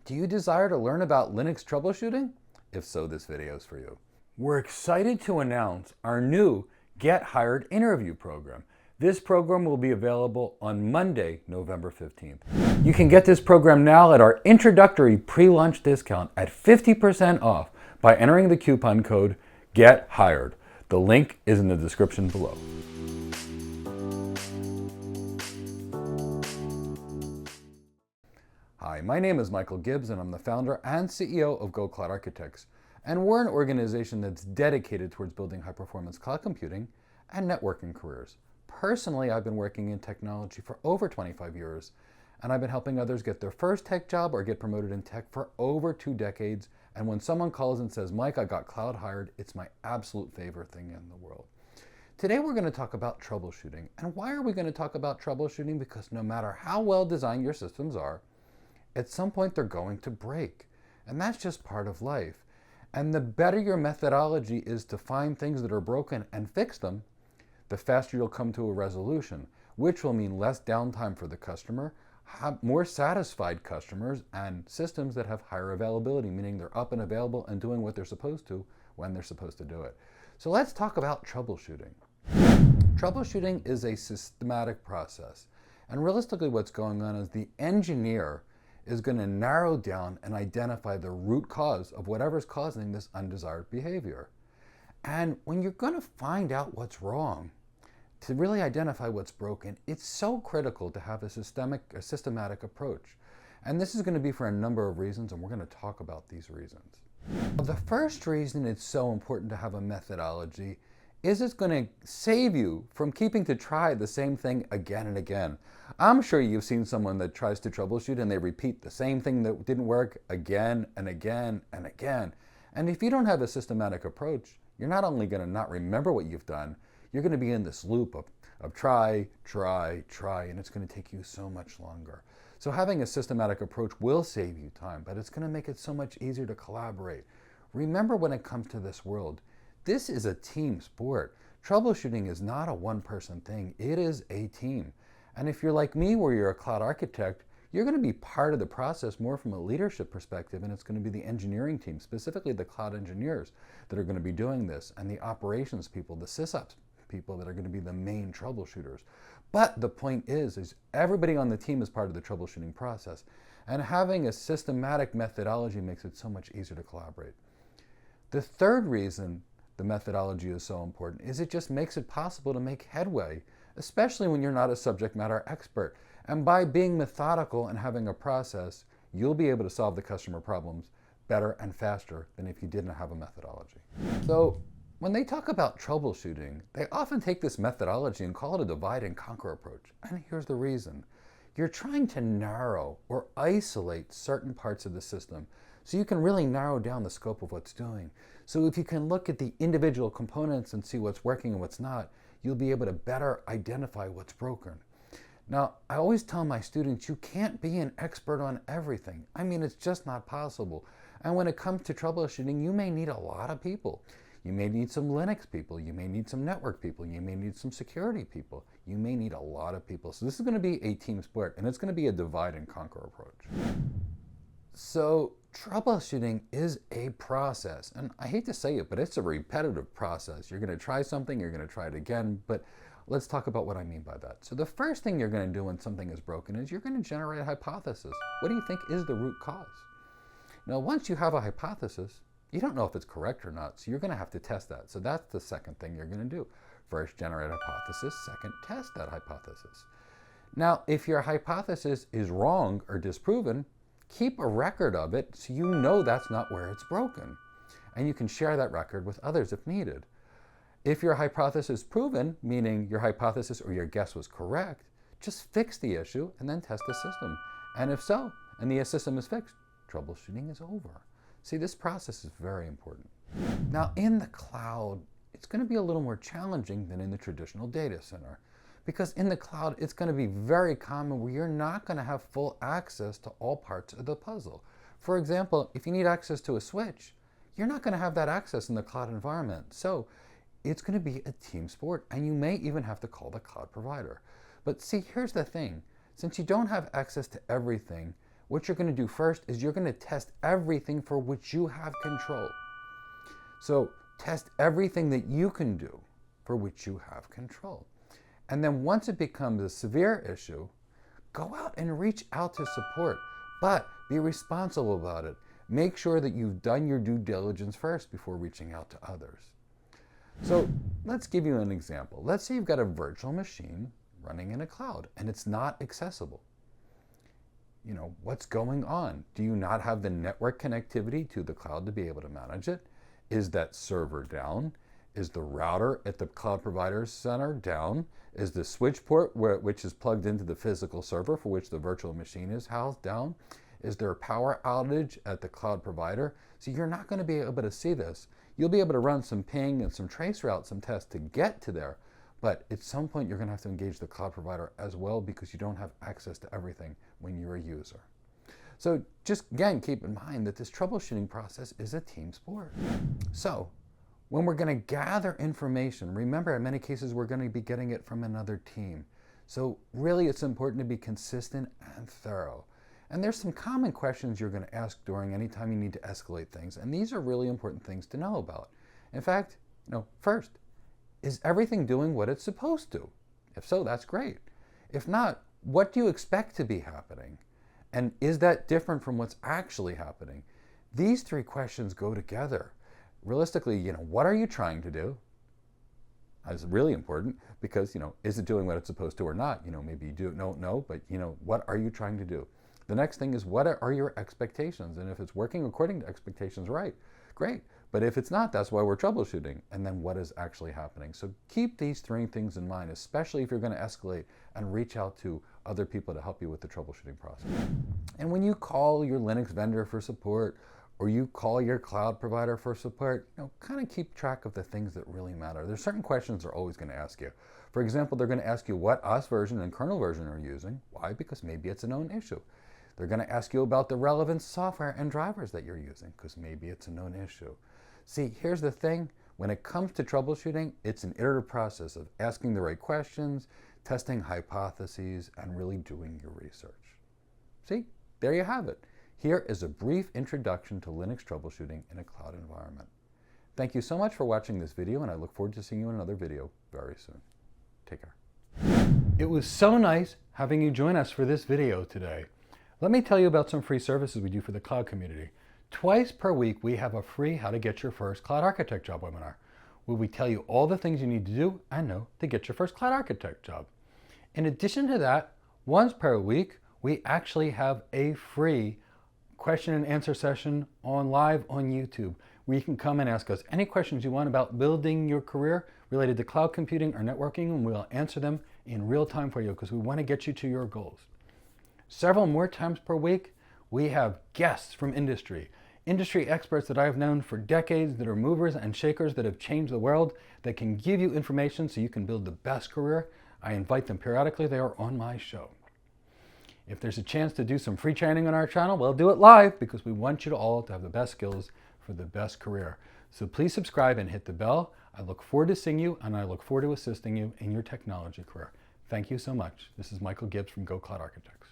Do you desire to learn about Linux troubleshooting? If so, this video is for you. We're excited to announce our new Get Hired interview program. This program will be available on Monday, November 15th. You can get this program now at our introductory pre-launch discount at 50% off by entering the coupon code Get Hired. The link is in the description below. Hi, my name is Michael Gibbs and I'm the founder and CEO of Go Cloud Architects. And we're an organization that's dedicated towards building high-performance cloud computing and networking careers. Personally, I've been working in technology for over 25 years, and I've been helping others get their first tech job or get promoted in tech for over 2 decades. And when someone calls and says, Mike, I got cloud hired, it's my absolute favorite thing in the world. Today we're going to talk about troubleshooting. And why are we going to talk about troubleshooting? Because no matter how well designed your systems are, at some point they're going to break. And that's just part of life. And the better your methodology is to find things that are broken and fix them, the faster you'll come to a resolution, which will mean less downtime for the customer, more satisfied customers, and systems that have higher availability, meaning they're up and available and doing what they're supposed to when they're supposed to do it. So let's talk about troubleshooting. Troubleshooting is a systematic process. And realistically what's going on is the engineer is going to narrow down and identify the root cause of whatever's causing this undesired behavior. And when you're going to find out what's wrong, to really identify what's broken, it's so critical to have a systematic approach. And this is going to be for a number of reasons, and we're going to talk about these reasons. The first reason it's so important to have a methodology is it's going to save you from keeping to try the same thing again and again. I'm sure you've seen someone that tries to troubleshoot and they repeat the same thing that didn't work again and again and again. And if you don't have a systematic approach, you're not only going to not remember what you've done, you're going to be in this loop of try, and it's going to take you so much longer. So having a systematic approach will save you time, but it's going to make it so much easier to collaborate. Remember, when it comes to this world, this is a team sport. Troubleshooting is not a one-person thing. It is a team. And if you're like me, where you're a cloud architect, you're going to be part of the process more from a leadership perspective, and it's going to be the engineering team, specifically the cloud engineers, that are going to be doing this, and the operations people, the sysops people that are going to be the main troubleshooters. But the point is everybody on the team is part of the troubleshooting process, and having a systematic methodology makes it so much easier to collaborate. The third reason the methodology is so important is it just makes it possible to make headway, especially when you're not a subject matter expert. And by being methodical and having a process, you'll be able to solve the customer problems better and faster than if you didn't have a methodology. So when they talk about troubleshooting, they often take this methodology and call it a divide and conquer approach. And here's the reason. You're trying to narrow or isolate certain parts of the system so you can really narrow down the scope of what's doing. So if you can look at the individual components and see what's working and what's not, you'll be able to better identify what's broken. Now, I always tell my students, you can't be an expert on everything. I mean, it's just not possible. And when it comes to troubleshooting, you may need a lot of people. You may need some Linux people, you may need some network people, you may need some security people, you may need a lot of people. So this is going to be a team sport, and it's going to be a divide and conquer approach. So troubleshooting is a process, and I hate to say it, but it's a repetitive process. You're going to try something, you're going to try it again, but let's talk about what I mean by that. So the first thing you're going to do when something is broken is you're going to generate a hypothesis. What do you think is the root cause? Now, once you have a hypothesis, you don't know if it's correct or not, so you're going to have to test that. So that's the second thing you're going to do. First, generate a hypothesis. Second, test that hypothesis. Now, if your hypothesis is wrong or disproven, keep a record of it so you know that's not where it's broken. And you can share that record with others if needed. If your hypothesis is proven, meaning your hypothesis or your guess was correct, just fix the issue and then test the system. And if so, and the system is fixed, troubleshooting is over. See, this process is very important. Now, in the cloud, it's going to be a little more challenging than in the traditional data center, because in the cloud, it's going to be very common where you're not going to have full access to all parts of the puzzle. For example, if you need access to a switch, you're not going to have that access in the cloud environment. So it's going to be a team sport, and you may even have to call the cloud provider. But see, here's the thing. Since you don't have access to everything, what you're going to do first is you're going to test everything for which you have control. So test everything that you can do for which you have control. And then once it becomes a severe issue, go out and reach out to support, but be responsible about it. Make sure that you've done your due diligence first before reaching out to others. So let's give you an example. Let's say you've got a virtual machine running in a cloud and it's not accessible. What's going on? Do you not have the network connectivity to the cloud to be able to manage it? Is that server down? Is the router at the cloud provider center down? Is the switch port, which is plugged into the physical server for which the virtual machine is housed, down? Is there a power outage at the cloud provider? So you're not going to be able to see this. You'll be able to run some ping and some trace route, some tests to get to there. But at some point, you're going to have to engage the cloud provider as well because you don't have access to everything when you're a user. So just, again, keep in mind that this troubleshooting process is a team sport. So when we're going to gather information, remember in many cases we're going to be getting it from another team. So really it's important to be consistent and thorough. And there's some common questions you're going to ask during any time you need to escalate things. And these are really important things to know about. In fact, first, is everything doing what it's supposed to? If so, that's great. If not, what do you expect to be happening? And is that different from what's actually happening? These three questions go together. Realistically, what are you trying to do? That's really important because, is it doing what it's supposed to or not? Maybe you don't know, but, what are you trying to do? The next thing is, what are your expectations? And if it's working according to expectations, right, great. But if it's not, that's why we're troubleshooting. And then what is actually happening? So keep these three things in mind, especially if you're going to escalate and reach out to other people to help you with the troubleshooting process. And when you call your Linux vendor for support, or you call your cloud provider for support, kind of keep track of the things that really matter. There's certain questions they're always going to ask you. For example, they're going to ask you what OS version and kernel version are you using. Why? Because maybe it's a known issue. They're going to ask you about the relevant software and drivers that you're using, because maybe it's a known issue. See, here's the thing. When it comes to troubleshooting, it's an iterative process of asking the right questions, testing hypotheses, and really doing your research. See, there you have it. Here is a brief introduction to Linux troubleshooting in a cloud environment. Thank you so much for watching this video, and I look forward to seeing you in another video very soon. Take care. It was so nice having you join us for this video today. Let me tell you about some free services we do for the cloud community. Twice per week, we have a free How to Get Your First Cloud Architect Job webinar, where we tell you all the things you need to do and know to get your first cloud architect job. In addition to that, once per week, we actually have a free question and answer session live on YouTube, where you can come and ask us any questions you want about building your career related to cloud computing or networking, and we'll answer them in real time for you because we want to get you to your goals. Several more times per week, we have guests from industry experts that I've known for decades that are movers and shakers that have changed the world, that can give you information so you can build the best career. I invite them periodically. They are on my show. If there's a chance to do some free training on our channel, we'll do it live because we want you all to have the best skills for the best career. So please subscribe and hit the bell. I look forward to seeing you, and I look forward to assisting you in your technology career. Thank you so much. This is Michael Gibbs from Go Cloud Architects.